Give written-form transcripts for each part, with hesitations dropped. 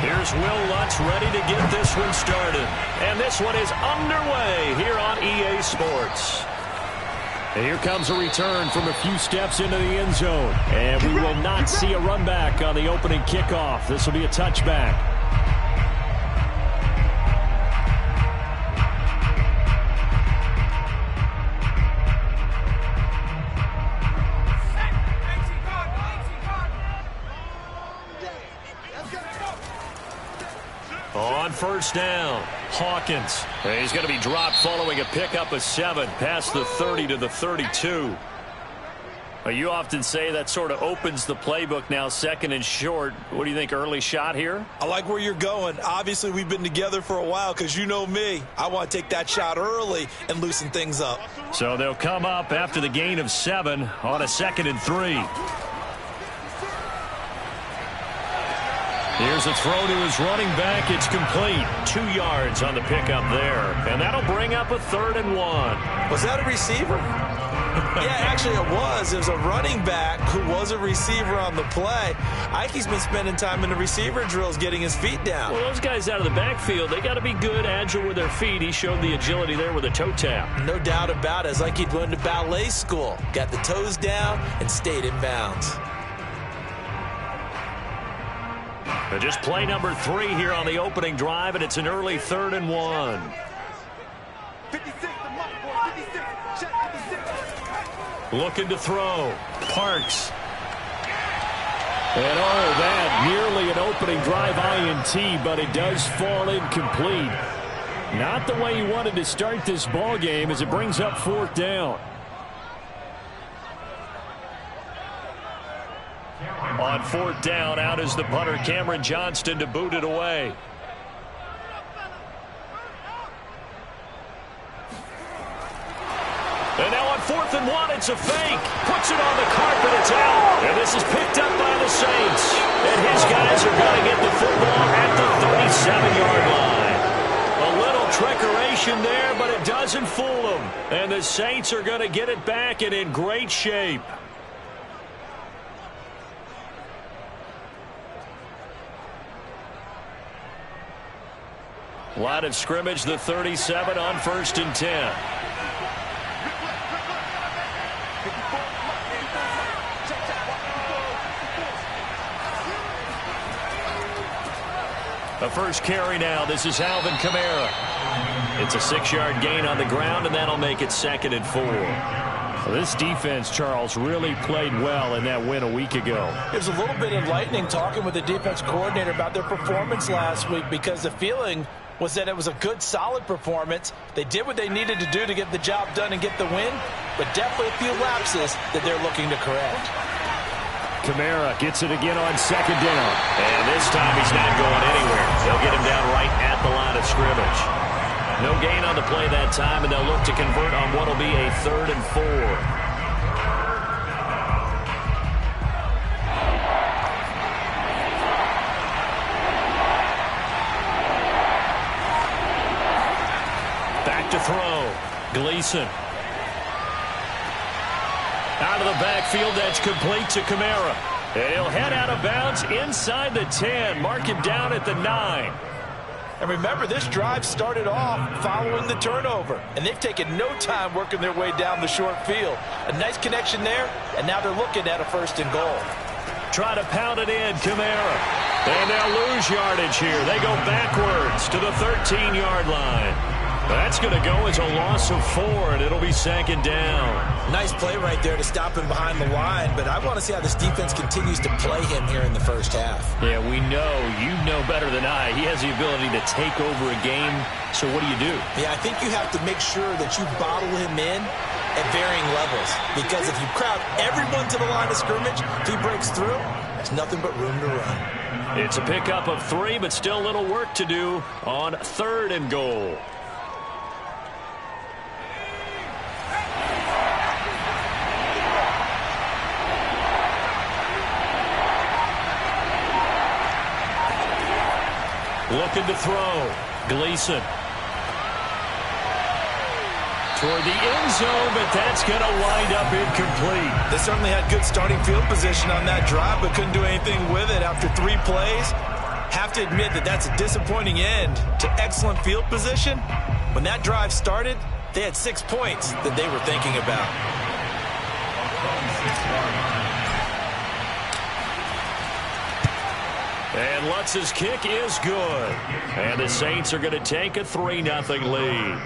Here's Will Lutz ready to get this one started. And this one is underway here on EA Sports. And here comes a return from a few steps into the end zone. And we will not see a run back on the opening kickoff. This will be a touchback. On first down, Hawkins. He's going to be dropped following a pickup of 7 past the 30 to the 32. You often say that sort of opens the playbook now, second and short. What do you think, early shot here? I like where you're going. Obviously, we've been together for a while because you know me. I want to take that shot early and loosen things up. So they'll come up after the gain of 7 on a 2nd and 3. Here's a throw to his running back. It's complete. 2 yards on the pickup there. And that'll bring up a 3rd and 1. Was that a receiver? Yeah, actually it was. It was a running back who was a receiver on the play. Ike's been spending time in the receiver drills getting his feet down. Well, those guys out of the backfield, they got to be good, agile with their feet. He showed the agility there with a toe tap. No doubt about it. It's like he'd went to ballet school. Got the toes down and stayed in bounds. Just play number 3 here on the opening drive, and it's an early 3rd and 1. Looking to throw. Parks. And that nearly an opening drive INT, but it does fall incomplete. Not the way he wanted to start this ball game as it brings up 4th down. On 4th down, out is the punter, Cameron Johnston, to boot it away. And now on 4th and 1, it's a fake. Puts it on the carpet, it's out. And this is picked up by the Saints. And his guys are going to get the football at the 37-yard line. A little trickeration there, but it doesn't fool them. And the Saints are going to get it back and in great shape. Line of scrimmage, the 37 on 1st and 10. A first carry now. This is Alvin Kamara. It's a 6-yard gain on the ground, and that'll make it 2nd and 4. Well, this defense, Charles, really played well in that win a week ago. It was a little bit enlightening talking with the defense coordinator about their performance last week because the feeling was that it was a good, solid performance. They did what they needed to do to get the job done and get the win, but definitely a few lapses that they're looking to correct. Kamara gets it again on 2nd down. And this time he's not going anywhere. They'll get him down right at the line of scrimmage. No gain on the play that time, and they'll look to convert on what will be a 3rd and 4. To throw. Gleason. Out of the backfield, that's complete to Kamara. And he'll head out of bounds inside the 10. Mark him down at the 9. And remember, this drive started off following the turnover. And they've taken no time working their way down the short field. A nice connection there, and now they're looking at a 1st and goal. Try to pound it in, Kamara. And they'll lose yardage here. They go backwards to the 13-yard line. That's going to go as a loss of 4, and it'll be 2nd down. Nice play right there to stop him behind the line, but I want to see how this defense continues to play him here in the first half. Yeah, we know. You know better than I. He has the ability to take over a game, so what do you do? Yeah, I think you have to make sure that you bottle him in at varying levels, because if you crowd everyone to the line of scrimmage, if he breaks through, there's nothing but room to run. It's a pickup of 3, but still a little work to do on 3rd and goal. Looking to throw. Gleason. Toward the end zone, but that's going to wind up incomplete. They certainly had good starting field position on that drive, but couldn't do anything with it after 3 plays. Have to admit that that's a disappointing end to excellent field position. When that drive started, they had 6 points that they were thinking about. And Lutz's kick is good. And the Saints are going to take a 3-0 lead.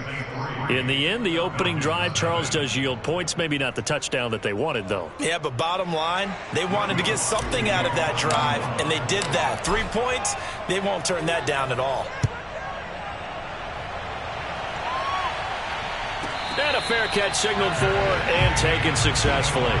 In the end, the opening drive, Charles, does yield points. Maybe not the touchdown that they wanted, though. Yeah, but bottom line, they wanted to get something out of that drive, and they did that. 3 points, they won't turn that down at all. And a fair catch signaled for and taken successfully.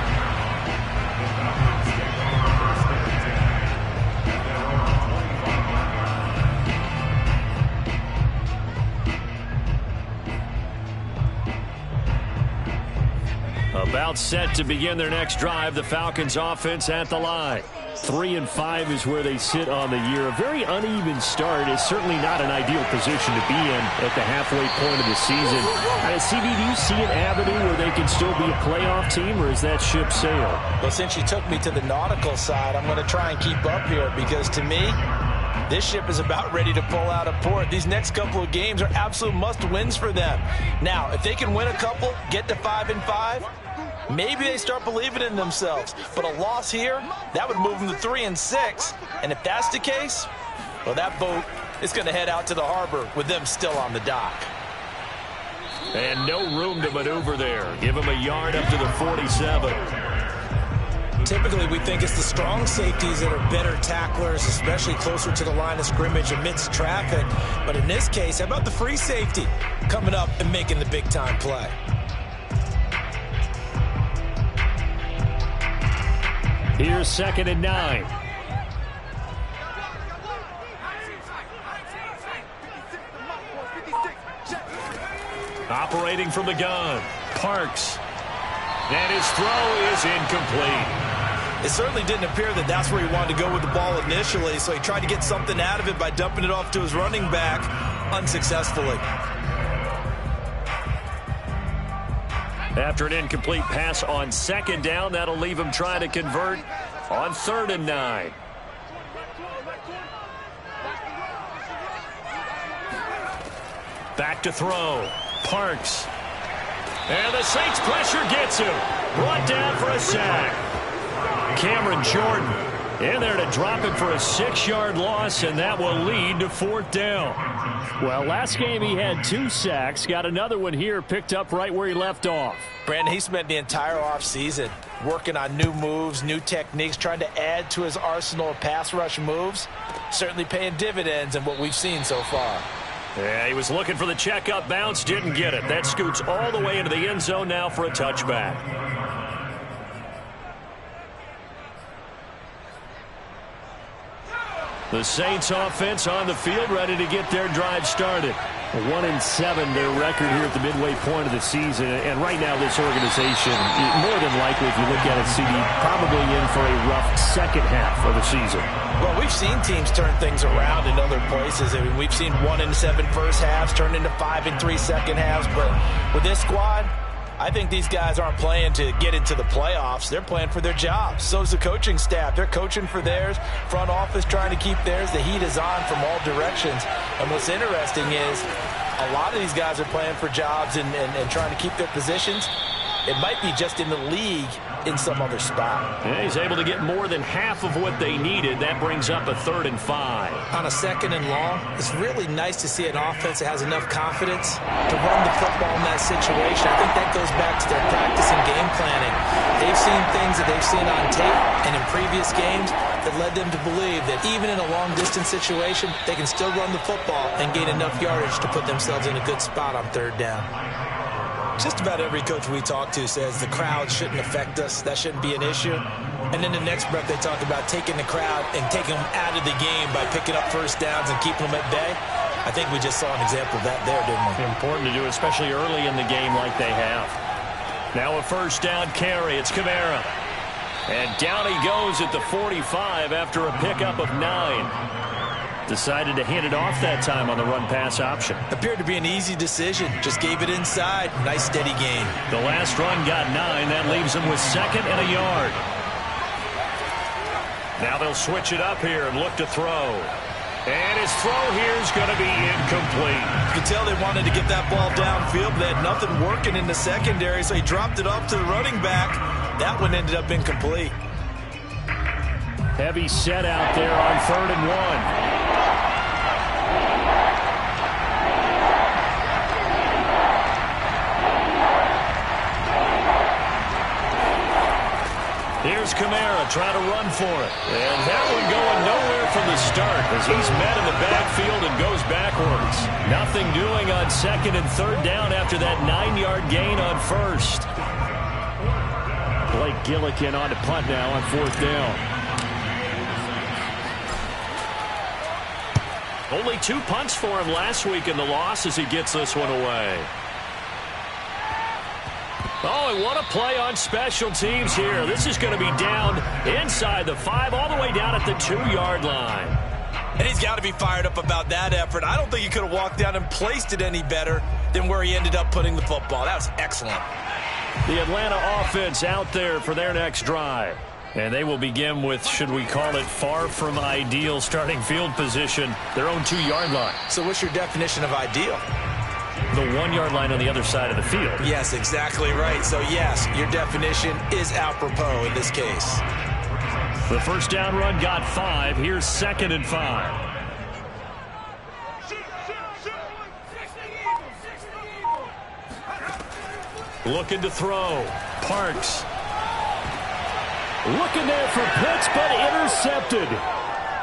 About set to begin their next drive, the Falcons offense at the line. 3-5 is where they sit on the year. A very uneven start is certainly not an ideal position to be in at the halfway point of the season. CB, do you see an avenue where they can still be a playoff team, or is that ship sailed? Well, since you took me to the nautical side, I'm going to try and keep up here because to me, this ship is about ready to pull out of port. These next couple of games are absolute must-wins for them. Now, if they can win a couple, get to 5-5, maybe they start believing in themselves. But a loss here, that would move them to 3-6. And if that's the case, well, that boat is going to head out to the harbor with them still on the dock. And no room to maneuver there. Give them a yard up to the 47. Typically, we think it's the strong safeties that are better tacklers, especially closer to the line of scrimmage amidst traffic. But in this case, how about the free safety coming up and making the big-time play? Here's 2nd and 9. Operating from the gun, Parks. And his throw is incomplete. It certainly didn't appear that that's where he wanted to go with the ball initially, so he tried to get something out of it by dumping it off to his running back unsuccessfully. After an incomplete pass on 2nd down, that'll leave him trying to convert on 3rd and 9. Back to throw. Parks. And the Saints pressure gets him. Brought down for a sack. Cameron Jordan in there to drop him for a 6-yard loss, and that will lead to 4th down. Well, last game he had 2 sacks. Got another one here, picked up right where he left off. Brandon, he spent the entire offseason working on new moves, new techniques, trying to add to his arsenal of pass rush moves. Certainly paying dividends in what we've seen so far. Yeah, he was looking for the checkup bounce, didn't get it. That scoots all the way into the end zone now for a touchback. The Saints offense on the field, ready to get their drive started. 1-7 their record here at the midway point of the season. And right now this organization, more than likely, if you look at it, CD, probably in for a rough second half of the season. Well, we've seen teams turn things around in other places. I mean, we've seen 1-7 first halves turn into 5-3 second halves. But with this squad, I think these guys aren't playing to get into the playoffs. They're playing for their jobs. So is the coaching staff. They're coaching for theirs. Front office trying to keep theirs. The heat is on from all directions. And what's interesting is a lot of these guys are playing for jobs and trying to keep their positions. It might be just in the league in some other spot. Yeah, he's able to get more than half of what they needed. That brings up a 3rd and 5. On a 2nd and long, it's really nice to see an offense that has enough confidence to run the football in that situation. I think that goes back to their practice and game planning. They've seen things that they've seen on tape and in previous games that led them to believe that even in a long-distance situation, they can still run the football and gain enough yardage to put themselves in a good spot on 3rd down. Just about every coach we talk to says the crowd shouldn't affect us. That shouldn't be an issue. And then the next breath they talk about taking the crowd and taking them out of the game by picking up first downs and keeping them at bay. I think we just saw an example of that there, didn't we? Important to do, especially early in the game like they have. Now a 1st down carry. It's Kamara. And down he goes at the 45 after a pickup of 9. Decided to hand it off that time on the run-pass option. Appeared to be an easy decision. Just gave it inside. Nice, steady gain. The last run got 9. That leaves him with 2nd and a yard. Now they'll switch it up here and look to throw. And his throw here is going to be incomplete. You can tell they wanted to get that ball downfield, but they had nothing working in the secondary, so he dropped it off to the running back. That one ended up incomplete. Heavy set out there on 3rd and 1. Here's Kamara trying to run for it. And that one going nowhere from the start as he's met in the backfield and goes backwards. Nothing doing on 2nd and 3rd down after that 9-yard gain on 1st. Blake Gillikin on to punt now on 4th down. Only 2 punts for him last week in the loss as he gets this one away. Oh, and what a play on special teams here. This is going to be down inside the 5, all the way down at the 2-yard line. And he's got to be fired up about that effort. I don't think he could have walked down and placed it any better than where he ended up putting the football. That was excellent. The Atlanta offense out there for their next drive. And they will begin with, should we call it, far from ideal starting field position, their own 2-yard line. So what's your definition of ideal? The 1-yard line on the other side of the field. Yes, exactly right. So, yes, your definition is apropos in this case. The first down run got 5. Here's 2nd and 5. Looking to throw. Parks. Looking there for Pitts, but intercepted.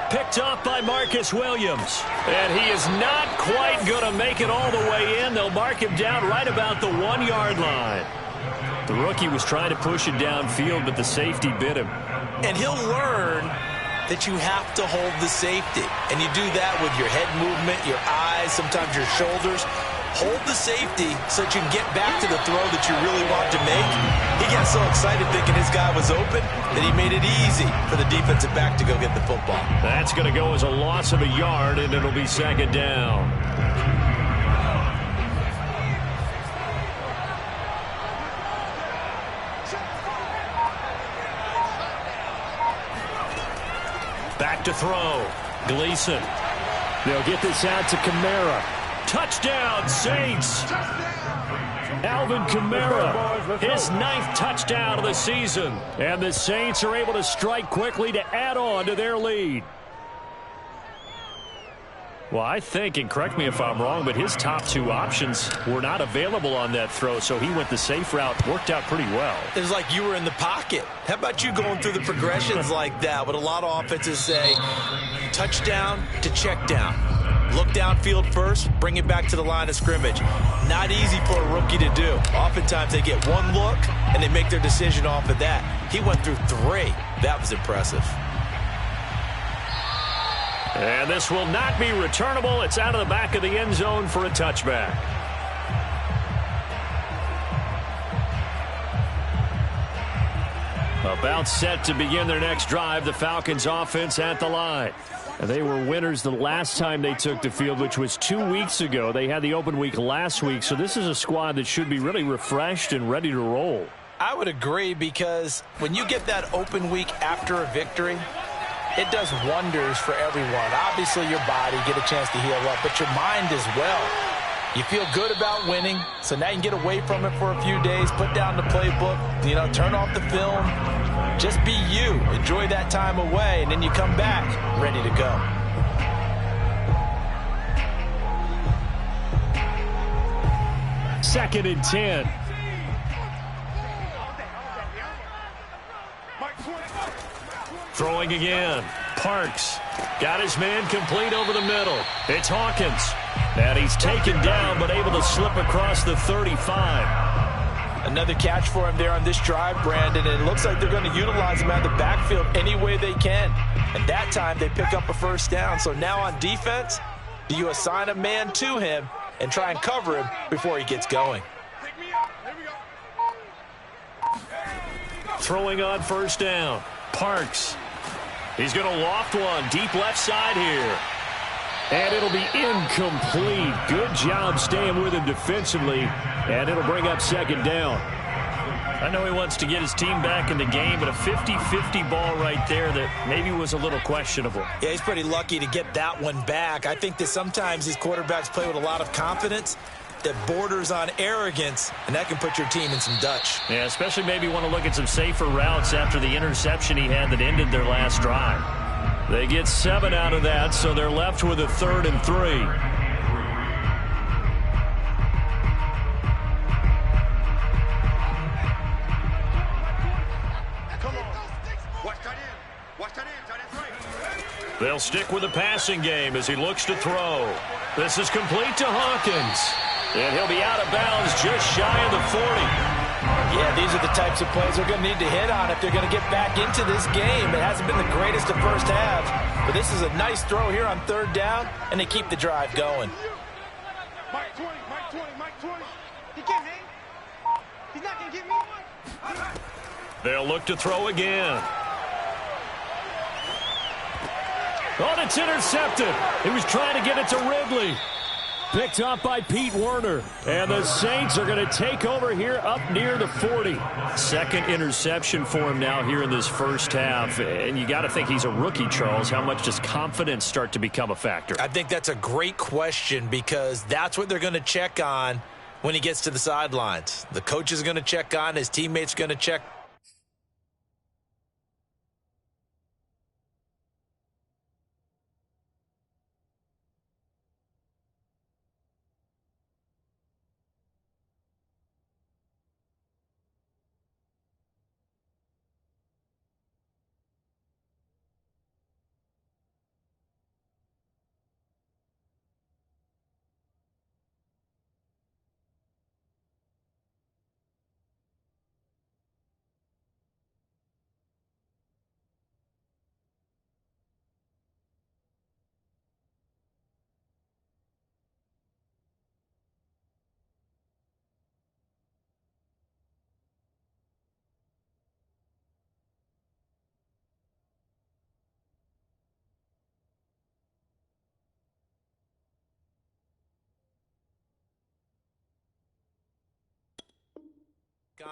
Picked off by Marcus Williams. And he is not quite going to make it all the way in. They'll mark him down right about the 1-yard line. The rookie was trying to push it downfield, but the safety bit him. And he'll learn that you have to hold the safety. And you do that with your head movement, your eyes, sometimes your shoulders. Hold the safety so that you can get back to the throw that you really want to make. He got so excited thinking his guy was open that he made it easy for the defensive back to go get the football. That's going to go as a loss of a yard, and it'll be 2nd down. Back to throw. Gleason. They'll get this out to Kamara. Touchdown, Saints. Alvin Kamara, his 9th touchdown of the season. And the Saints are able to strike quickly to add on to their lead. Well, I think, and correct me if I'm wrong, but his top 2 options were not available on that throw, so he went the safe route. Worked out pretty well. It was like you were in the pocket. How about you going through the progressions like that? What a lot of offenses say, touchdown to check down. Look downfield first, bring it back to the line of scrimmage. Not easy for a rookie to do. Oftentimes they get 1 look, and they make their decision off of that. He went through 3. That was impressive. And this will not be returnable. It's out of the back of the end zone for a touchback. About set to begin their next drive, the Falcons offense at the line. They were winners the last time they took the field, which was 2 weeks ago. They had the open week last week, so this is a squad that should be really refreshed and ready to roll. I would agree, because when you get that open week after a victory, it does wonders for everyone. Obviously, your body, get a chance to heal up, but your mind as well. You feel good about winning, so now you can get away from it for a few days, put down the playbook, turn off the film. Just be you. Enjoy that time away, and then you come back ready to go. Second and 10. Throwing again. Parks got his man complete over the middle. It's Hawkins. And he's taken down, but able to slip across the 35. Another catch for him there on this drive, Brandon, and it looks like they're going to utilize him out of the backfield any way they can. And that time they pick up a first down. So now on defense, do you assign a man to him and try and cover him before he gets going? Throwing on first down. Parks. He's going to loft one deep left side here. And it'll be incomplete. Good job staying with him defensively. And it'll bring up second down. I know he wants to get his team back in the game, but a 50-50 ball right there that maybe was a little questionable. Yeah, he's pretty lucky to get that one back. I think that sometimes these quarterbacks play with a lot of confidence that borders on arrogance, and that can put your team in some Dutch. Yeah, especially maybe want to look at some safer routes after the interception he had that ended their last drive. They get 7 out of that, so they're left with a 3rd and 3. They'll stick with the passing game as he looks to throw. This is complete to Hawkins. And he'll be out of bounds just shy of the 40. Yeah, these are the types of plays they're going to need to hit on if they're going to get back into this game. It hasn't been the greatest of first halves, but this is a nice throw here on 3rd down, and they keep the drive going. Mike 20, Mike 20, Mike 20. He can't hang. He's not going to get me one. They'll look to throw again. Oh, it's intercepted. He was trying to get it to Ridley. Picked up by Pete Werner. And the Saints are going to take over here up near the 40. 2nd interception for him now here in this first half. And you got to think he's a rookie, Charles. How much does confidence start to become a factor? I think that's a great question because that's what they're going to check on when he gets to the sidelines. The coach is going to check on, his teammates are going to check.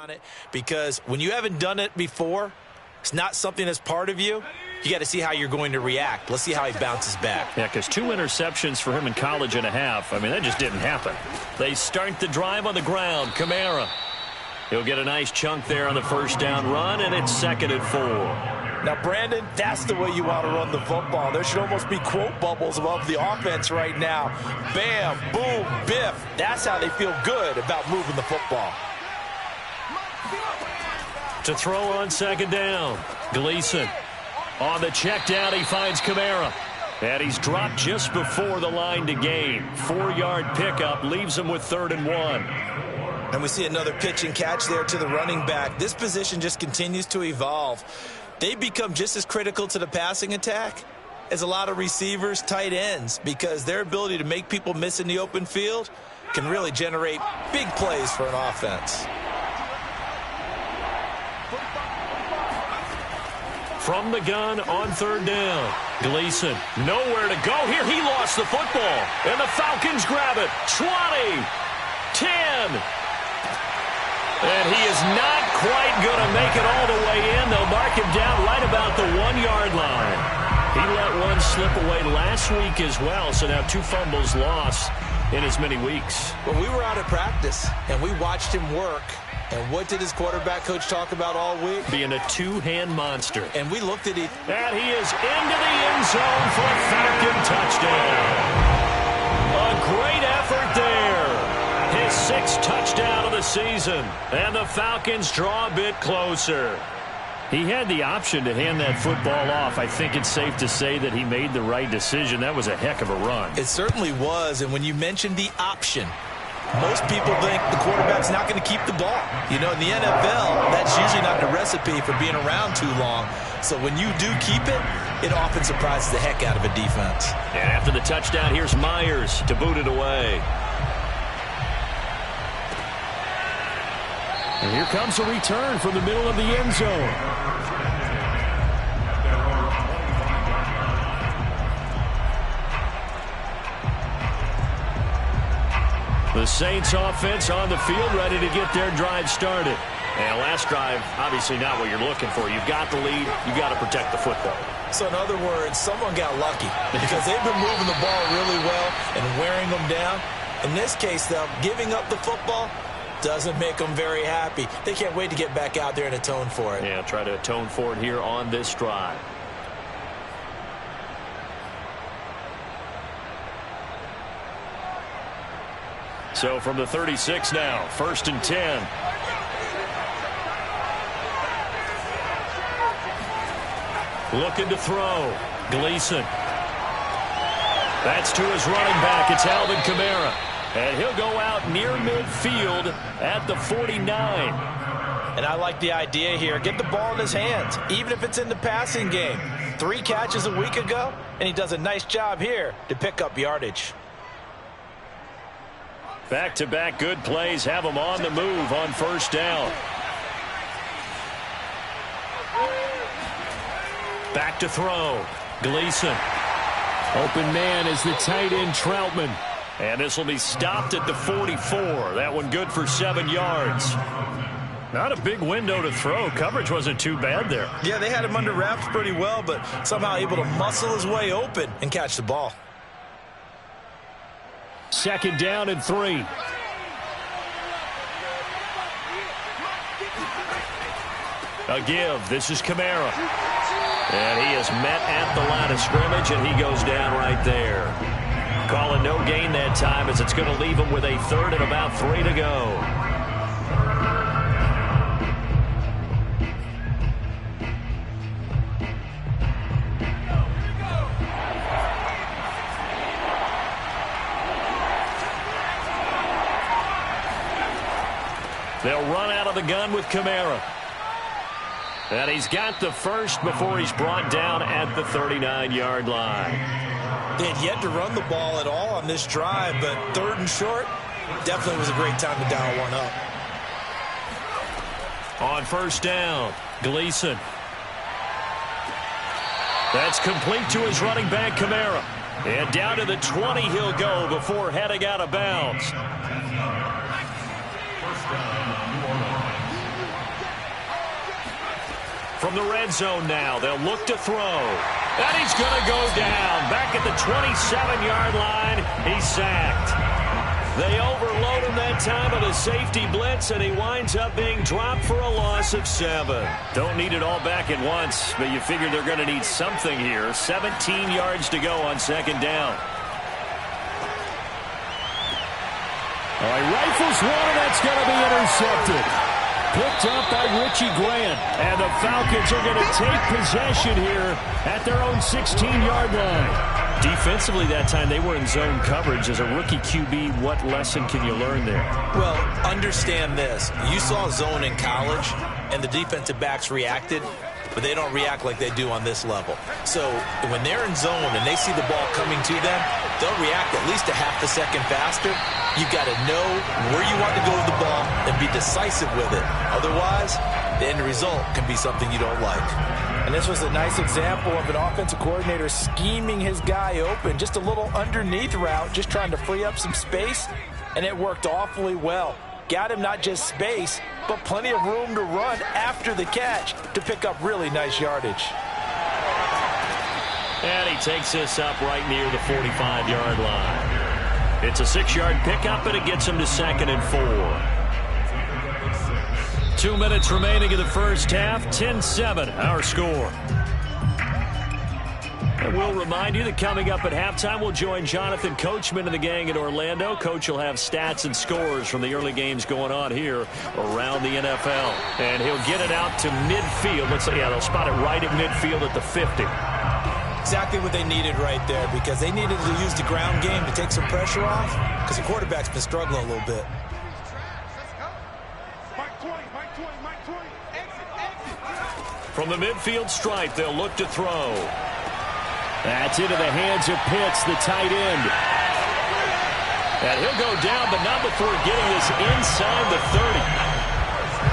On it, because when you haven't done it before, it's not something that's part of you. You got to see how you're going to react. Let's see how he bounces back. Yeah, because 2 interceptions for him in college and a half. I mean, that just didn't happen. They start the drive on the ground. Kamara. He'll get a nice chunk there on the 1st down run, and it's 2nd and 4. Now, Brandon, that's the way you want to run the football. There should almost be quote bubbles above the offense right now. Bam, boom, biff. That's how they feel good about moving the football. To throw on 2nd down. Gleason. On the check down, he finds Kamara. And he's dropped just before the line to gain. 4-yard pickup leaves him with 3rd and 1. And we see another pitch and catch there to the running back. This position just continues to evolve. They become just as critical to the passing attack as a lot of receivers, tight ends, because their ability to make people miss in the open field can really generate big plays for an offense. From the gun on 3rd down. Gleason, nowhere to go here. He lost the football. And the Falcons grab it. 20, 10. And he is not quite going to make it all the way in. They'll mark him down right about the 1-yard line. He let one slip away last week as well, so now 2 fumbles lost in as many weeks. Well, we were out at practice, and we watched him work. And what did his quarterback coach talk about all week? Being a 2-hand monster. And we looked at it. And he is into the end zone for a Falcon touchdown. A great effort there. His 6th touchdown of the season. And the Falcons draw a bit closer. He had the option to hand that football off. I think it's safe to say that he made the right decision. That was a heck of a run. It certainly was. And when you mentioned the option, most people think the quarterback's not going to keep the ball. You know, in the NFL, that's usually not the recipe for being around too long. So when you do keep it, it often surprises the heck out of a defense. And after the touchdown, here's Myers to boot it away. And here comes a return from the middle of the end zone. The Saints offense on the field ready to get their drive started. And last drive, obviously not what you're looking for. You've got the lead. You've got to protect the football. So in other words, someone got lucky because they've been moving the ball really well and wearing them down. In this case, though, giving up the football doesn't make them very happy. They can't wait to get back out there and atone for it. Yeah, try to atone for it here on this drive. So from the 36 now, 1st and 10. Looking to throw. Gleason. That's to his running back. It's Alvin Kamara. And he'll go out near midfield at the 49. And I like the idea here. Get the ball in his hands, even if it's in the passing game. 3 catches a week ago, and he does a nice job here to pick up yardage. Back-to-back good plays have him on the move on 1st down. Back to throw. Gleason. Open man is the tight end Troutman. And this will be stopped at the 44. That one good for 7 yards. Not a big window to throw. Coverage wasn't too bad there. Yeah, they had him under wraps pretty well, but somehow able to muscle his way open and catch the ball. 2nd down and 3. A give. This is Kamara. And he is met at the line of scrimmage, and he goes down right there. Calling no gain that time as it's going to leave him with a 3rd and about 3 to go. They'll run out of the gun with Kamara. And he's got the first before he's brought down at the 39-yard line. They had yet to run the ball at all on this drive, but 3rd and short definitely was a great time to dial one up. On 1st down, Gleason. That's complete to his running back, Kamara. And down to the 20 he'll go before heading out of bounds. From the red zone now, they'll look to throw. And he's going to go down. Back at the 27-yard line, he's sacked. They overload him that time with a safety blitz, and he winds up being dropped for a loss of 7. Don't need it all back at once, but you figure they're going to need something here. 17 yards to go on 2nd down. All right, rifles one, and that's going to be intercepted. Picked up by Richie Grant. And the Falcons are going to take possession here at their own 16-yard line. Defensively that time, they were in zone coverage. As a rookie QB, what lesson can you learn there? Well, understand this. You saw zone in college, and the defensive backs reacted, but they don't react like they do on this level. So when they're in zone and they see the ball coming to them, they'll react at least a half a second faster. You've got to know where you want to go with the ball and be decisive with it. Otherwise, the end result can be something you don't like. And this was a nice example of an offensive coordinator scheming his guy open. Just a little underneath route, just trying to free up some space, and it worked awfully well. Got him not just space, but plenty of room to run after the catch to pick up really nice yardage. And he takes this up right near the 45-yard line. It's a 6-yard pickup, and it gets him to 2nd and 4. 2 minutes remaining in the first half. 10-7, our score. And we'll remind you that coming up at halftime, we'll join Jonathan Coachman and the gang in Orlando. Coach will have stats and scores from the early games going on here around the NFL. And he'll get it out to midfield. Let's say, yeah, they'll spot it right at midfield at the 50. Exactly what they needed right there, because they needed to use the ground game to take some pressure off, because the quarterback's been struggling a little bit. From the midfield stripe, they'll look to throw. That's into the hands of Pitts, the tight end. And he'll go down, but not before getting this inside the 30.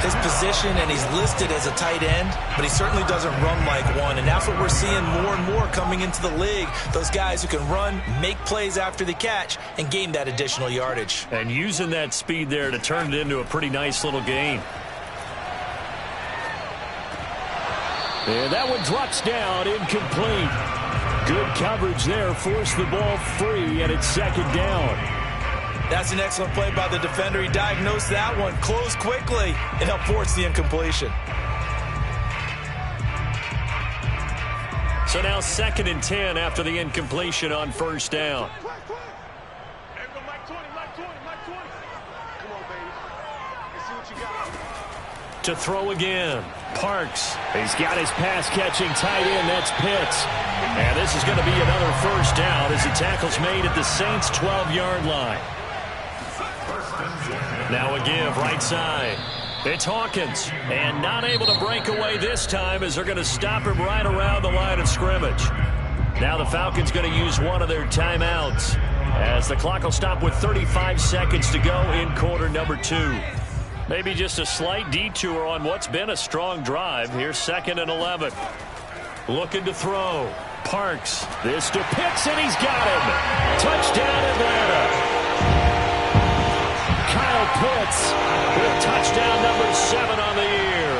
His position, and he's listed as a tight end, but he certainly doesn't run like one, and that's what we're seeing more and more coming into the league. Those guys who can run, make plays after the catch, and gain that additional yardage. And using that speed there to turn it into a pretty nice little gain. And that one drops down, incomplete. Good coverage there, forced the ball free, and it's second down. That's an excellent play by the defender. He diagnosed that one, closed quickly, and helped force the incompletion. So now 2nd and 10 after the incompletion on first down. To throw again, Parks. He's got his pass-catching tight end. That's Pitts. And this is going to be another first down as the tackle's made at the Saints' 12-yard line. Now a give, right side. It's Hawkins. And not able to break away this time as they're going to stop him right around the line of scrimmage. Now the Falcons going to use one of their timeouts as the clock will stop with 35 seconds to go in quarter number 2. Maybe just a slight detour on what's been a strong drive. Here's 2nd and 11. Looking to throw. Parks. This to Pitts, and he's got him. Touchdown, Atlanta. Kyle Pitts with touchdown number 7 on the year.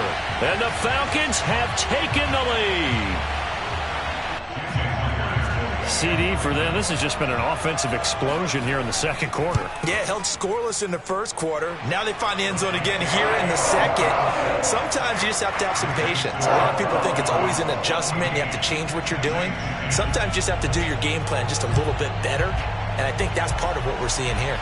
And the Falcons have taken the lead. CD for them. This has just been an offensive explosion here in the second quarter. Yeah, held scoreless in the first quarter. Now they find the end zone again here in the second. Sometimes you just have to have some patience. A lot of people think it's always an adjustment. You have to change what you're doing. Sometimes you just have to do your game plan just a little bit better. And I think that's part of what we're seeing here.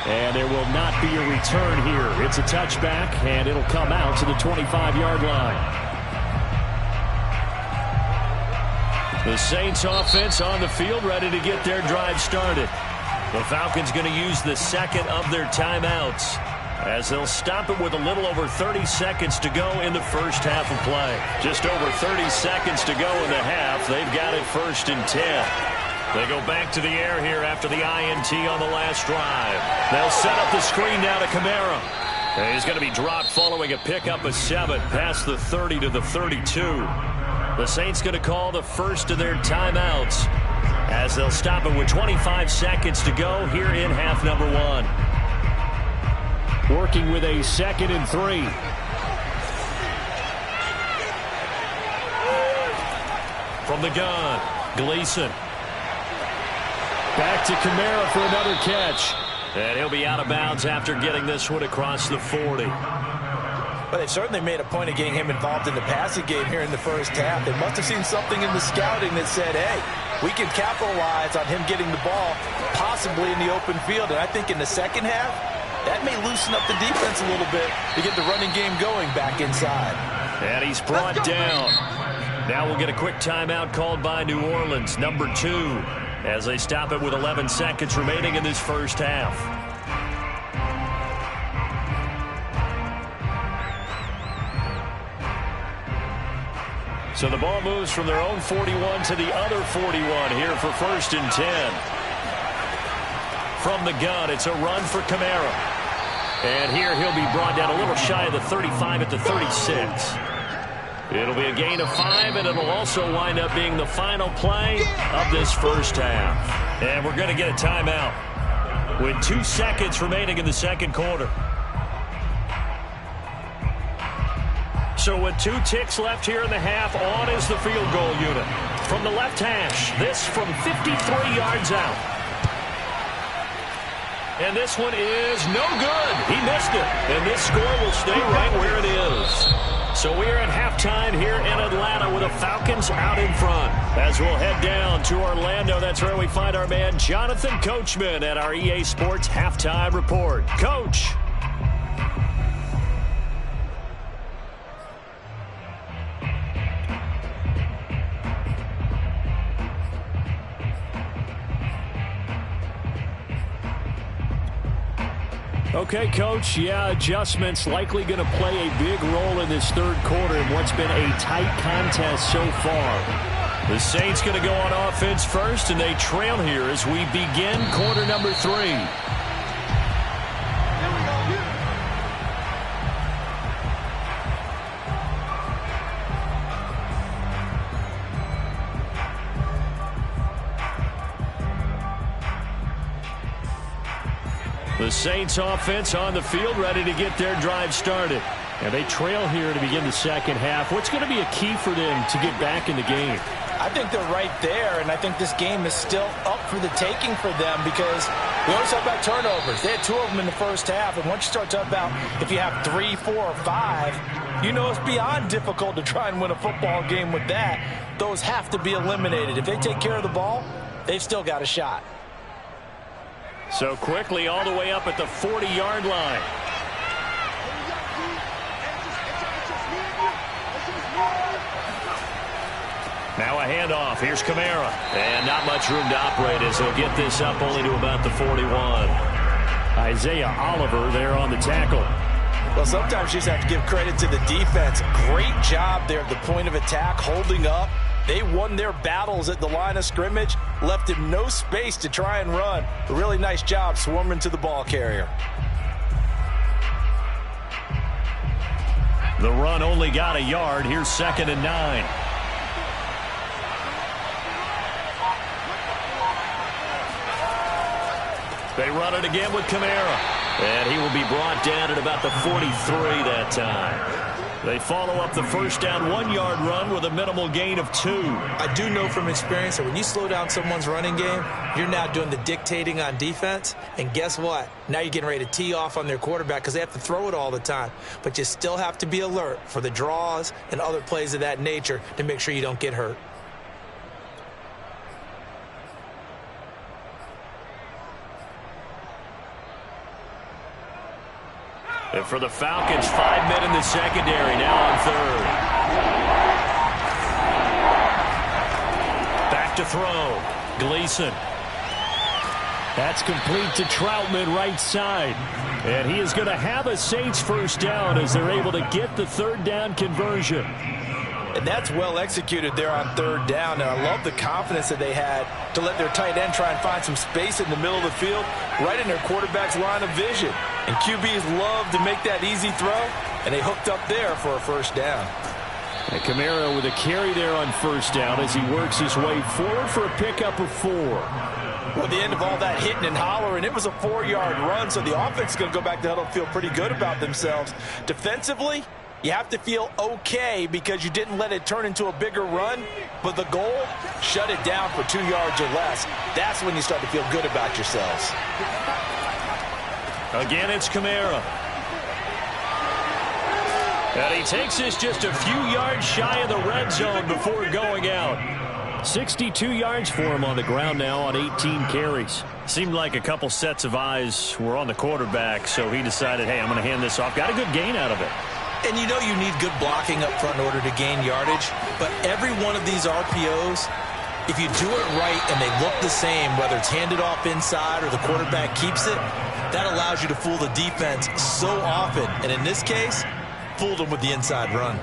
And there will not be a return here. It's a touchback, and it'll come out to the 25-yard line. The Saints offense on the field, ready to get their drive started. The Falcons going to use the second of their timeouts as they'll stop it with a little over 30 seconds to go in the first half of play. Just over 30 seconds to go in the half. They've got it 1st and 10. They go back to the air here after the INT on the last drive. They'll set up the screen now to Kamara. And he's going to be dropped following a pickup of 7 past the 30 to the 32. The Saints going to call the first of their timeouts as they'll stop it with 25 seconds to go here in half number 1. Working with a 2nd and 3. From the gun, Gleason. Back to Kamara for another catch. And he'll be out of bounds after getting this one across the 40. But they've certainly made a point of getting him involved in the passing game here in the first half. They must have seen something in the scouting that said, hey, we can capitalize on him getting the ball possibly in the open field. And I think in the second half, that may loosen up the defense a little bit to get the running game going back inside. And he's brought down. Now we'll get a quick timeout called by New Orleans, number 2, as they stop it with 11 seconds remaining in this first half. So the ball moves from their own 41 to the other 41 here for 1st and 10. From the gun, it's a run for Kamara. And here he'll be brought down a little shy of the 35 at the 36. It'll be a gain of 5, and it'll also wind up being the final play of this first half. And we're going to get a timeout with 2 seconds remaining in the second quarter. So with 2 ticks left here in the half, on is the field goal unit. From the left hash, this from 53 yards out. And this one is no good. He missed it. And this score will stay right where it is. So we're at halftime here in Atlanta with the Falcons out in front. As we'll head down to Orlando, that's where we find our man Jonathan Coachman at our EA Sports Halftime Report. Coach. Okay, Coach, yeah, adjustments likely going to play a big role in this third quarter in what's been a tight contest so far. The Saints going to go on offense first, and they trail here as we begin quarter number 3. The Saints offense on the field, ready to get their drive started. And they trail here to begin the second half. What's going to be a key for them to get back in the game? I think they're right there, and I think this game is still up for the taking for them because we always talk about turnovers. They had 2 of them in the first half, and once you start talking about if you have 3, 4, or 5, you know it's beyond difficult to try and win a football game with that. Those have to be eliminated. If they take care of the ball, they've still got a shot. So quickly all the way up at the 40-yard line. Now a handoff. Here's Kamara. And not much room to operate as he'll get this up only to about the 41. Isaiah Oliver there on the tackle. Well, sometimes you just have to give credit to the defense. Great job there at the point of attack, holding up. They won their battles at the line of scrimmage, left him no space to try and run. A really nice job swarming to the ball carrier. The run only got a yard. Here's 2nd and 9. They run it again with Kamara. And he will be brought down at about the 43 that time. They follow up the first down 1-yard run with a minimal gain of 2. I do know from experience that when you slow down someone's running game, you're now doing the dictating on defense. And guess what? Now you're getting ready to tee off on their quarterback because they have to throw it all the time. But you still have to be alert for the draws and other plays of that nature to make sure you don't get hurt. And for the Falcons, 5 men in the secondary, now on 3rd. Back to throw. Gleason. That's complete to Troutman, right side. And he is going to have a Saints first down as they're able to get the 3rd down conversion. And that's well executed there on 3rd down. And I love the confidence that they had to let their tight end try and find some space in the middle of the field, right in their quarterback's line of vision. And QBs love to make that easy throw, and they hooked up there for a first down. And Kamara with a carry there on first down as he works his way forward for a pickup of 4. Well, at the end of all that hitting and hollering, it was a 4-yard run, so the offense is going to go back to huddle and feel pretty good about themselves. Defensively, you have to feel okay because you didn't let it turn into a bigger run, but the goal, shut it down for 2 yards or less. That's when you start to feel good about yourselves. Again, it's Kamara. And he takes this just a few yards shy of the red zone before going out. 62 yards for him on the ground now on 18 carries. Seemed like a couple sets of eyes were on the quarterback, so he decided, hey, I'm going to hand this off. Got a good gain out of it. And you know you need good blocking up front in order to gain yardage, but every one of these RPOs, if you do it right and they look the same, whether it's handed off inside or the quarterback keeps it, that allows you to fool the defense so often. And in this case, fooled them with the inside run.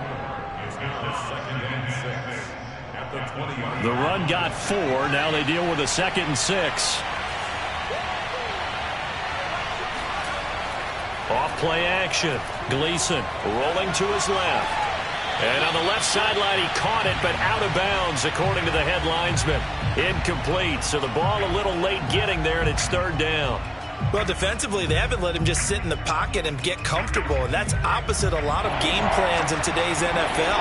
The run got 4. Now they deal with a 2nd and 6. Off play action. Gleason rolling to his left. And on the left sideline, he caught it, but out of bounds, according to the head linesman. Incomplete, so the ball a little late getting there, and it's 3rd down. Well, defensively, they haven't let him just sit in the pocket and get comfortable, and that's opposite a lot of game plans in today's NFL.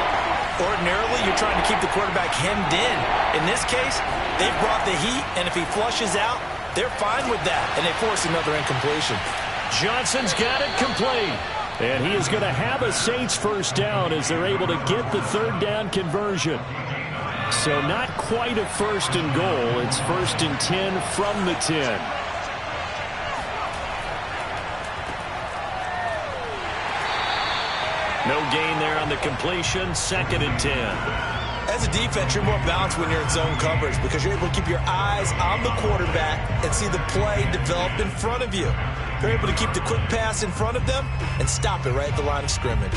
Ordinarily, you're trying to keep the quarterback hemmed in. In this case, they've brought the heat, and if he flushes out, they're fine with that, and they force another incompletion. Johnson's got it complete. And he is going to have a Saints first down as they're able to get the 3rd down conversion. So not quite a 1st and goal. It's 1st and 10 from the 10. No gain there on the completion. 2nd and 10. As a defense, you're more balanced when you're in zone coverage because you're able to keep your eyes on the quarterback and see the play develop in front of you. They're able to keep the quick pass in front of them and stop it right at the line of scrimmage.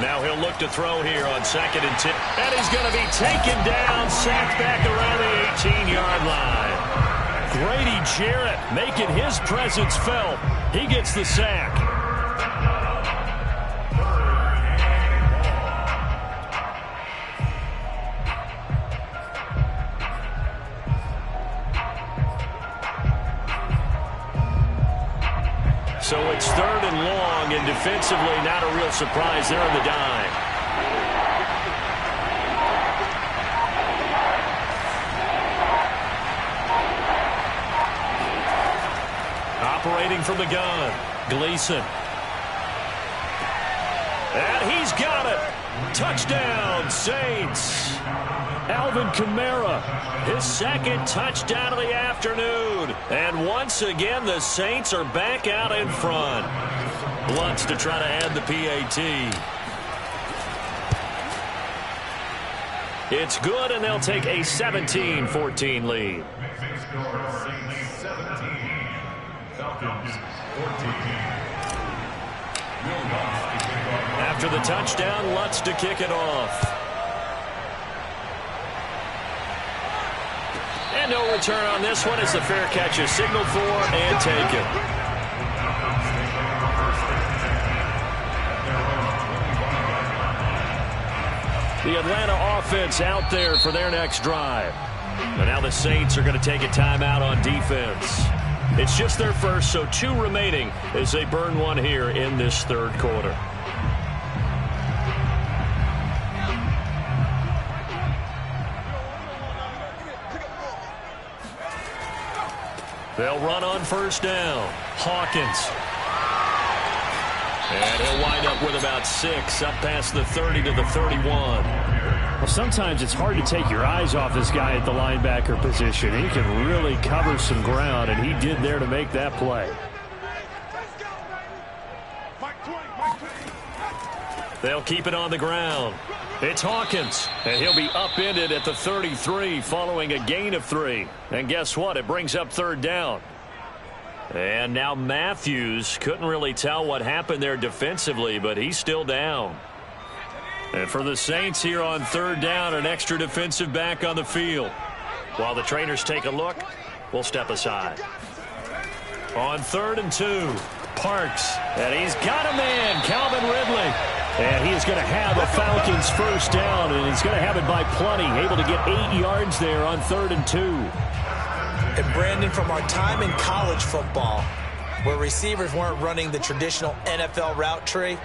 Now he'll look to throw here on 2nd and 10. And he's going to be taken down, sacked back around the 18-yard line. Grady Jarrett making his presence felt. He gets the sack. So it's 3rd and long, and defensively not a real surprise there on the dime. Operating from the gun, Gleason. And he's got it. Touchdown, Saints. Alvin Kamara, his 2nd touchdown of the afternoon. And once again, the Saints are back out in front. Blunt's to try to add the PAT. It's good, and they'll take a 17-14 lead. After the touchdown, Lutz to kick it off. And no return on this one as the fair catch is signaled for and taken. The Atlanta offense out there for their next drive. And now the Saints are going to take a timeout on defense. It's just their first, so 2 remaining as they burn one here in this 3rd quarter. They'll run on 1st down. Hawkins. And he'll wind up with about 6, up past the 30 to the 31. Well, sometimes it's hard to take your eyes off this guy at the linebacker position. He can really cover some ground, and he did there to make that play. They'll keep it on the ground. It's Hawkins, and he'll be upended at the 33 following a gain of 3. And guess what? It brings up 3rd down. And now Matthews couldn't really tell what happened there defensively, but he's still down. And for the Saints here on 3rd down, an extra defensive back on the field. While the trainers take a look, we'll step aside. On 3rd and 2, Parks. And he's got a man, Calvin Ridley. And he's going to have a Falcons 1st down, and he's going to have it by plenty. Able to get 8 yards there on 3rd and 2. And Brandon, from our time in college football, where receivers weren't running the traditional NFL route tree,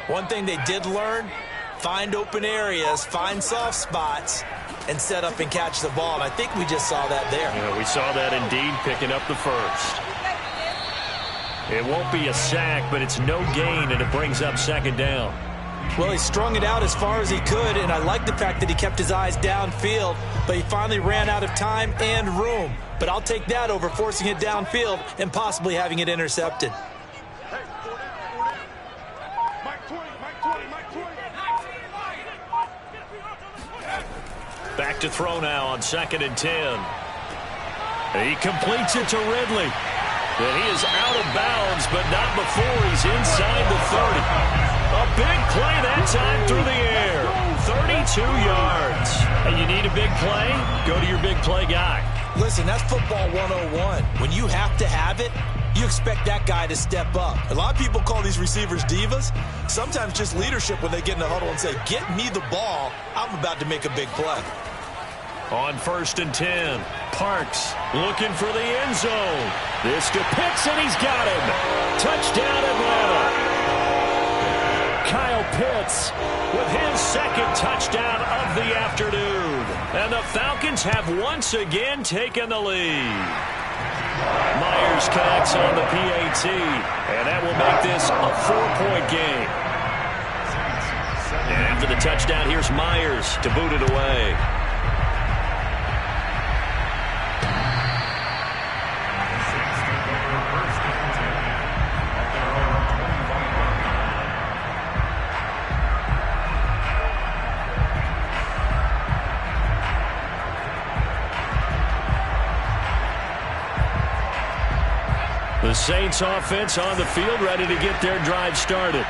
one thing they did learn, find open areas, find soft spots, and set up and catch the ball. And I think we just saw that there. Yeah, we saw that indeed, picking up the 1st. It won't be a sack, but it's no gain, and it brings up 2nd down. Well, he strung it out as far as he could, and I like the fact that he kept his eyes downfield, but he finally ran out of time and room. But I'll take that over forcing it downfield and possibly having it intercepted. Back to throw now on 2nd and 10. He completes it to Ridley. And he is out of bounds, but not before he's inside the 30. A big play that time through the air. 32 yards. And you need a big play? Go to your big play guy. Listen, that's football 101. When you have to have it, you expect that guy to step up. A lot of people call these receivers divas. Sometimes just leadership when they get in the huddle and say, get me the ball. I'm about to make a big play. On 1st and 10, Parks looking for the end zone. This to Pitts, and he's got him. Touchdown, Atlanta. Kyle Pitts with his 2nd touchdown of the afternoon. And the Falcons have once again taken the lead. Myers connects on the PAT, and that will make this a 4-point game. And after the touchdown, here's Myers to boot it away. The Saints offense on the field, ready to get their drive started.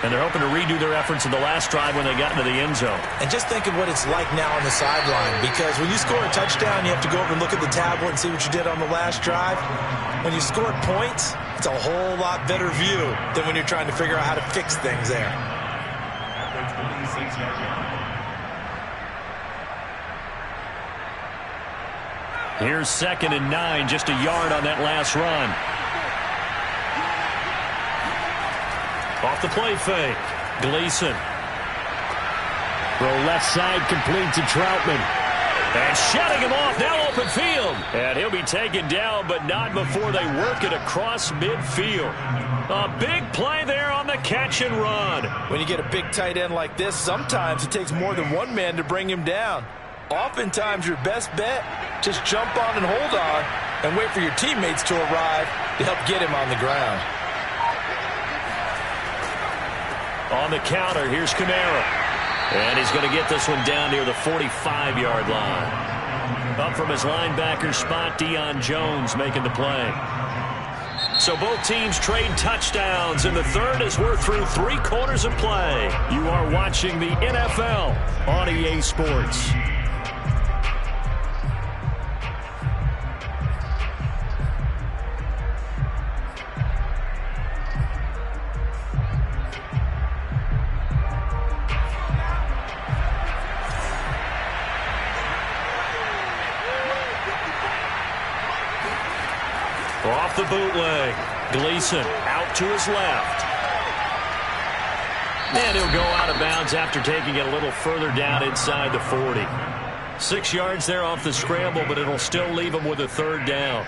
And they're hoping to redo their efforts in the last drive when they got into the end zone. And just think of what it's like now on the sideline, because when you score a touchdown, you have to go over and look at the tablet and see what you did on the last drive. When you score points, it's a whole lot better view than when you're trying to figure out how to fix things there. Here's 2nd and 9, just a yard on that last run. Off the play fake. Gleason. Throw left side complete to Troutman. And shutting him off, now open field. And he'll be taken down, but not before they work it across midfield. A big play there on the catch and run. When you get a big tight end like this, sometimes it takes more than one man to bring him down. Oftentimes, your best bet, just jump on and hold on and wait for your teammates to arrive to help get him on the ground. On the counter, here's Kamara. And he's going to get this one down near the 45-yard line. Up from his linebacker spot, Deion Jones making the play. So both teams trade touchdowns in the third as we're through 3 quarters of play. You are watching the NFL on EA Sports. Off the bootleg. Gleason out to his left. And he'll go out of bounds after taking it a little further down inside the 40. 6 yards there off the scramble, but it'll still leave him with a third down.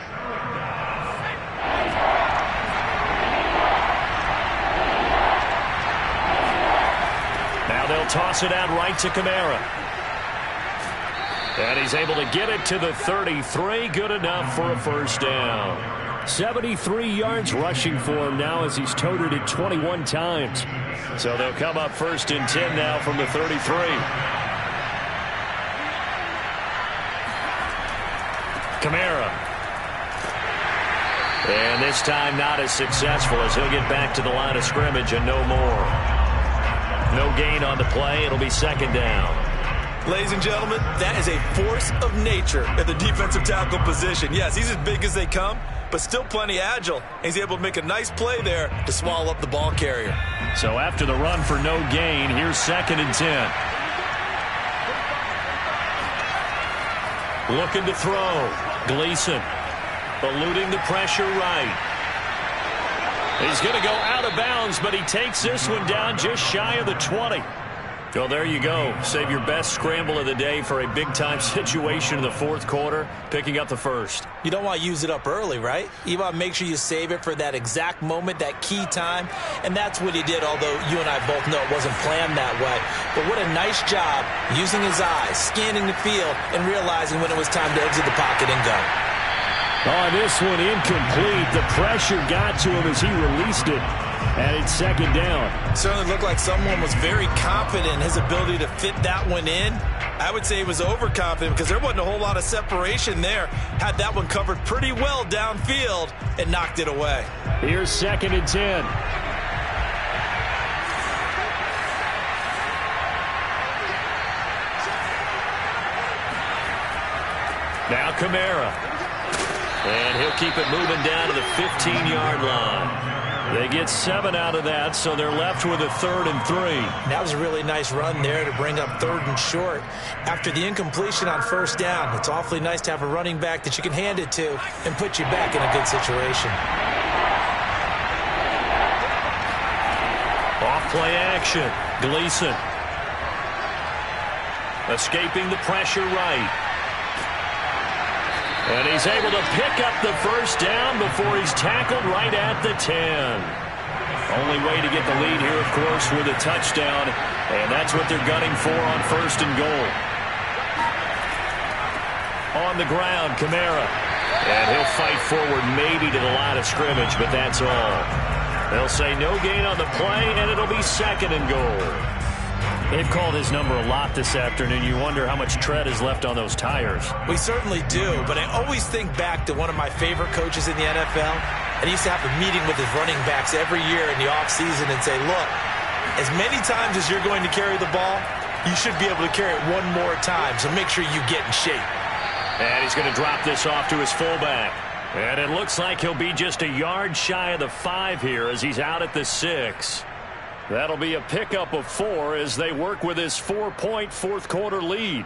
Now they'll toss it out right to Kamara. And he's able to get it to the 33. Good enough for a first down. 73 yards rushing for him now as he's toted it 21 times. So they'll come up first and 10 now from the 33. Kamara. And this time not as successful as he'll get back to the line of scrimmage and no more. No gain on the play. It'll be second down. Ladies and gentlemen, that is a force of nature at the defensive tackle position. Yes, he's as big as they come, but still plenty agile. He's able to make a nice play there to swallow up the ball carrier. So after the run for no gain, here's second and 10. Looking to throw. Gleason eluding the pressure right. He's going to go out of bounds, but he takes this one down just shy of the 20. Well, there you go. Save your best scramble of the day for a big-time situation in the fourth quarter, picking up the first. You don't want to use it up early, right? You want to make sure you save it for that exact moment, that key time, and that's what he did, although you and I both know it wasn't planned that way. But what a nice job using his eyes, scanning the field, and realizing when it was time to exit the pocket and go. Oh, this one incomplete. The pressure got to him as he released it. And it's second down. Certainly looked like someone was very confident in his ability to fit that one in. I would say he was overconfident because there wasn't a whole lot of separation there. Had that one covered pretty well downfield and knocked it away. Here's second and 10. Now Kamara. And he'll keep it moving down to the 15-yard line. They get 7 out of that, so they're left with a 3rd and 3. That was a really nice run there to bring up 3rd and short. After the incompletion on first down, it's awfully nice to have a running back that you can hand it to and put you back in a good situation. Off play action. Gleason. Escaping the pressure right. And he's able to pick up the first down before he's tackled right at the 10. Only way to get the lead here, of course, with a touchdown. And that's what they're gunning for on first and goal. On the ground, Kamara. And he'll fight forward maybe to the line of scrimmage, but that's all. They'll say no gain on the play, and it'll be second and goal. They've called his number a lot this afternoon. You wonder how much tread is left on those tires. We certainly do, but I always think back to one of my favorite coaches in the NFL. And he used to have a meeting with his running backs every year in the offseason and say, look, as many times as you're going to carry the ball, you should be able to carry it one more time, so make sure you get in shape. And he's going to drop this off to his fullback. And it looks like he'll be just a yard shy of the 5 here as he's out at the 6. That'll be a pickup of 4 as they work with his 4-point fourth quarter lead.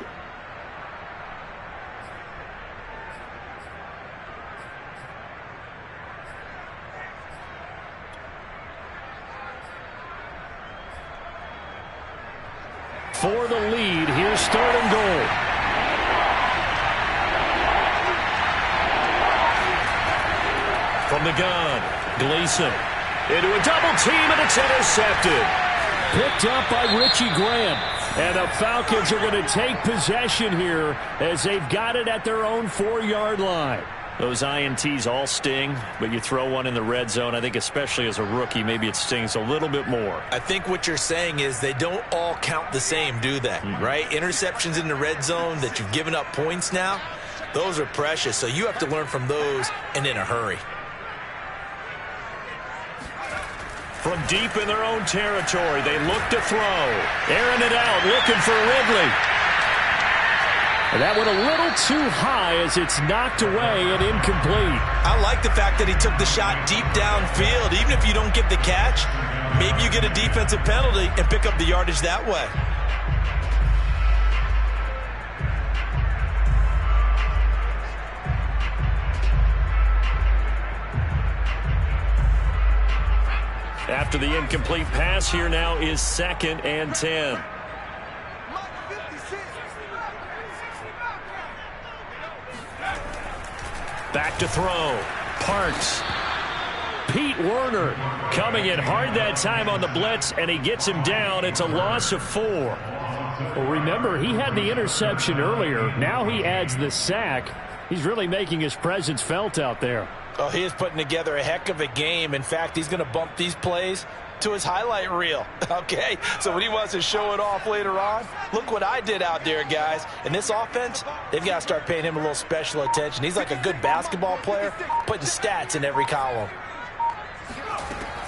for the lead. Here's third and goal. From the gun, Gleason into a double team, and it's intercepted. Picked up by Richie Grant. And the Falcons are going to take possession here as they've got it at their own 4-yard line. Those INTs all sting, but you throw one in the red zone, I think especially as a rookie, maybe it stings a little bit more. I think what you're saying is they don't all count the same, do they? Right? Interceptions in the red zone that you've given up points now, those are precious. So you have to learn from those and in a hurry. From deep in their own territory, they look to throw. Airing it out, looking for Ridley. And that went a little too high as it's knocked away and incomplete. I like the fact that he took the shot deep downfield. Even if you don't get the catch, maybe you get a defensive penalty and pick up the yardage that way. After the incomplete pass, here now is 2nd and 10. Back to throw. Parks. Pete Werner coming in hard that time on the blitz, and he gets him down. It's a loss of 4. Well, remember, he had the interception earlier. Now he adds the sack. He's really making his presence felt out there. Oh, he is putting together a heck of a game. In fact, he's going to bump these plays to his highlight reel. Okay, so when he wants to show it off later on, look what I did out there, guys. And this offense, they've got to start paying him a little special attention. He's like a good basketball player, putting stats in every column.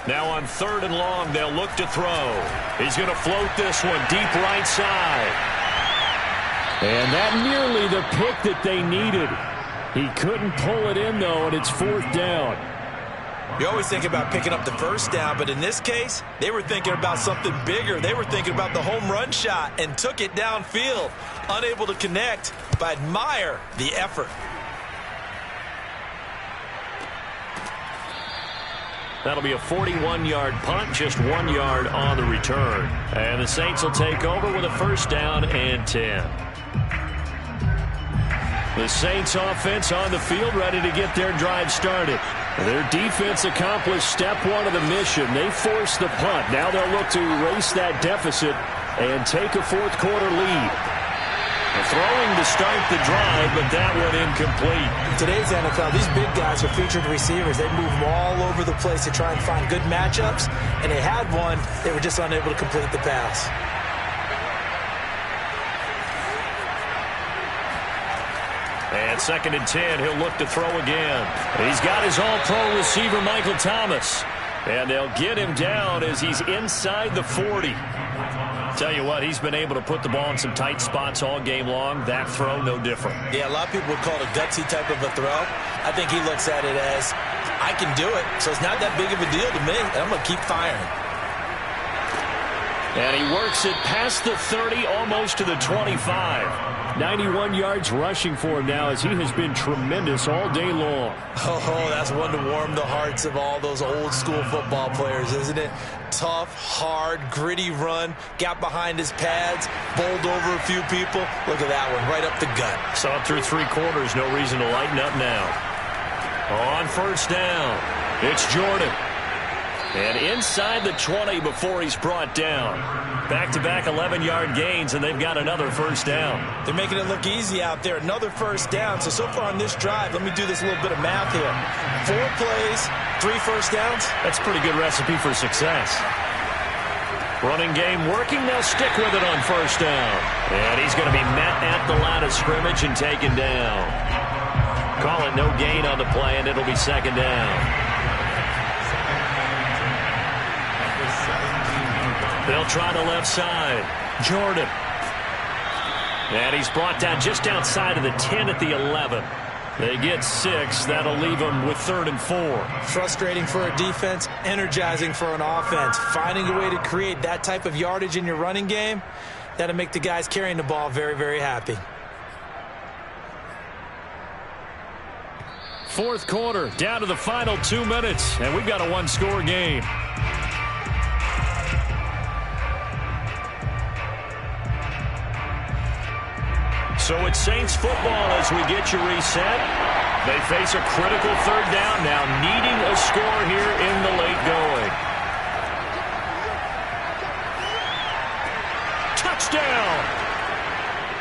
Now on 3rd and long, they'll look to throw. He's going to float this one deep right side. And that nearly the pick that they needed. He couldn't pull it in, though, and it's 4th down. You always think about picking up the first down, but in this case, they were thinking about something bigger. They were thinking about the home run shot and took it downfield. Unable to connect, but I admire the effort. That'll be a 41-yard punt, just 1 yard on the return. And the Saints will take over with a 1st down and 10. The Saints offense on the field, ready to get their drive started. Their defense accomplished step 1 of the mission. They forced the punt. Now they'll look to erase that deficit and take a 4th quarter lead. Throwing to start the drive, but that one incomplete. In today's NFL, these big guys are featured receivers. They move them all over the place to try and find good matchups, and they had one. They were just unable to complete the pass. And 2nd and 10, he'll look to throw again. He's got his all-pro receiver, Michael Thomas. And they'll get him down as he's inside the 40. Tell you what, he's been able to put the ball in some tight spots all game long. That throw, no different. Yeah, a lot of people would call it a gutsy type of a throw. I think he looks at it as, I can do it, so it's not that big of a deal to me, and I'm going to keep firing. And he works it past the 30, almost to the 25. 91 yards rushing for him now as he has been tremendous all day long. Oh, that's one to warm the hearts of all those old school football players, isn't it? Tough, hard, gritty run, got behind his pads, bowled over a few people. Look at that one, right up the gut. Saw it through 3 quarters, no reason to lighten up now. On 1st down, it's Jordan. And inside the 20 before he's brought down. Back-to-back 11-yard gains, and they've got another 1st down. They're making it look easy out there. Another 1st down. So far on this drive, let me do this little bit of math here. 4 plays, 3 1st downs. That's a pretty good recipe for success. Running game working. They'll stick with it on 1st down. And he's going to be met at the line of scrimmage and taken down. Call it no gain on the play, and it'll be 2nd down. They'll try the left side. Jordan. And he's brought down just outside of the 10 at the 11. They get 6. That'll leave them with 3rd and 4. Frustrating for a defense, energizing for an offense. Finding a way to create that type of yardage in your running game, that'll make the guys carrying the ball very, very happy. 4th quarter, down to the final 2 minutes, and we've got a 1-score game. So it's Saints football as we get you reset. They face a critical third down now, needing a score here in the late going. Touchdown!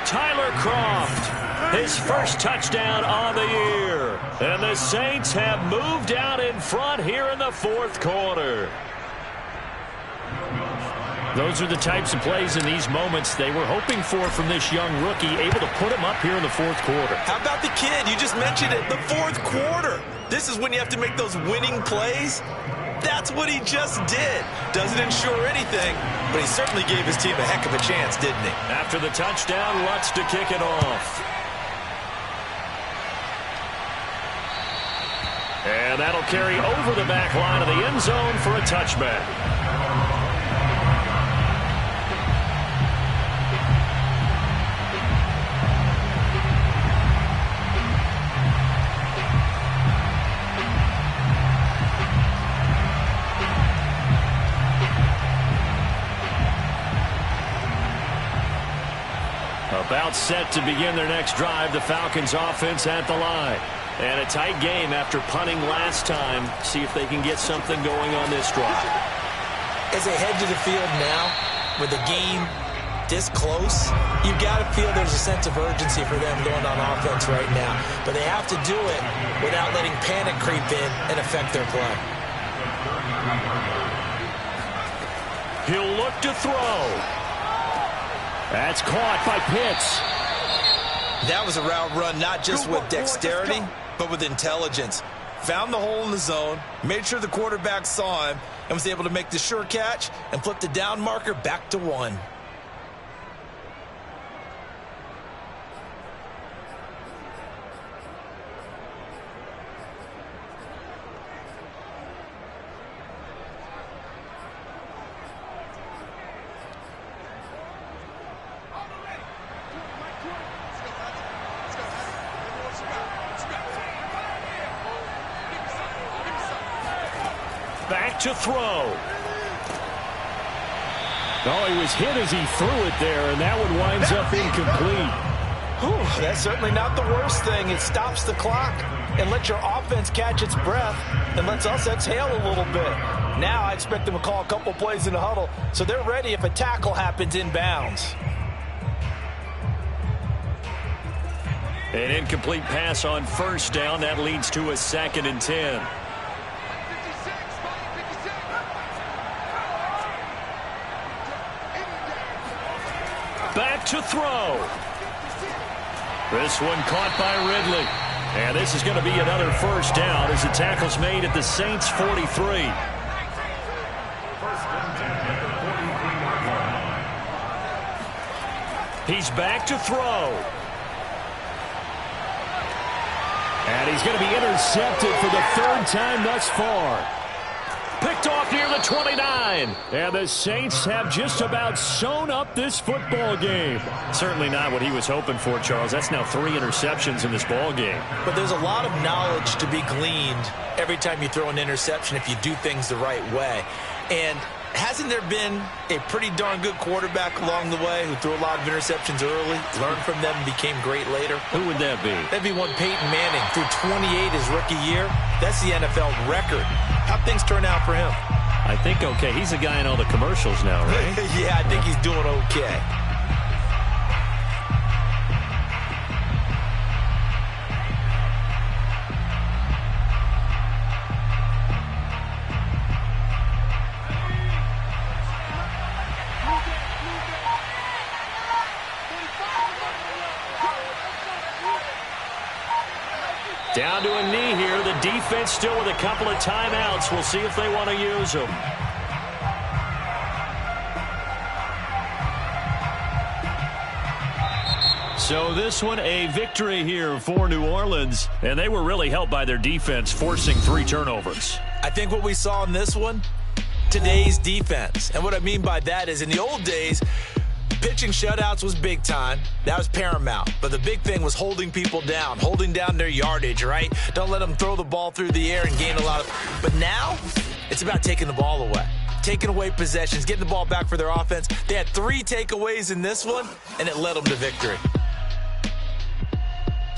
Tyler Kroft, his first touchdown on the year. And the Saints have moved out in front here in the fourth quarter. Those are the types of plays in these moments they were hoping for from this young rookie, able to put him up here in the fourth quarter. How about the kid? You just mentioned it, the fourth quarter. This is when you have to make those winning plays. That's what he just did. Doesn't ensure anything, but he certainly gave his team a heck of a chance, didn't he? After the touchdown, Lutz to kick it off. And that'll carry over the back line of the end zone for a touchback. About set to begin their next drive, the Falcons offense at the line. And a tight game after punting last time. See if they can get something going on this drive. As they head to the field now, with the game this close, you've got to feel there's a sense of urgency for them going on offense right now. But they have to do it without letting panic creep in and affect their play. He'll look to throw. That's caught by Pitts. That was a route run not just with dexterity, but with intelligence. Found the hole in the zone, made sure the quarterback saw him, and was able to make the sure catch and flip the down marker back to 1. Back to throw. Oh, he was hit as he threw it there, and that one winds up incomplete. Whew, that's certainly not the worst thing. It stops the clock and lets your offense catch its breath and lets us exhale a little bit. Now I expect them to call a couple plays in the huddle so they're ready if a tackle happens inbounds. An incomplete pass on first down. That leads to a 2nd and 10. Back to throw. This one caught by Ridley. And this is going to be another first down as the tackle's made at the Saints 43. He's back to throw. And he's going to be intercepted for the 3rd time thus far. Picked off near the 29. And the Saints have just about sewn up this football game. Certainly not what he was hoping for, Charles. That's now 3 interceptions in this ball game. But there's a lot of knowledge to be gleaned every time you throw an interception if you do things the right way. And hasn't there been a pretty darn good quarterback along the way who threw a lot of interceptions early, learned from them, and became great later? Who would that be? That'd be one Peyton Manning. Threw 28 his rookie year. That's the NFL record. How'd things turn out for him? I think okay. He's the guy in all the commercials now, right? Yeah, I think he's doing okay. Down to a knee here. The defense still with a couple of timeouts. We'll see if they want to use them. So this one, a victory here for New Orleans. And they were really helped by their defense, forcing 3 turnovers. I think what we saw in this one, today's defense. And what I mean by that is in the old days, pitching shutouts was big time. That was paramount. But the big thing was holding people down, holding down their yardage, right? Don't let them throw the ball through the air and gain a lot of... But now, it's about taking the ball away. Taking away possessions, getting the ball back for their offense. They had 3 takeaways in this one, and it led them to victory.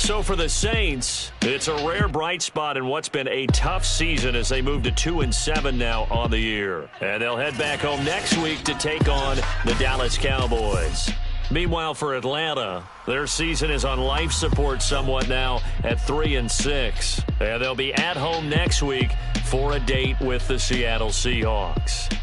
So for the Saints, it's a rare bright spot in what's been a tough season as they move to 2-7 now on the year. And they'll head back home next week to take on the Dallas Cowboys. Meanwhile, for Atlanta, their season is on life support somewhat now at 3-6. And they'll be at home next week for a date with the Seattle Seahawks.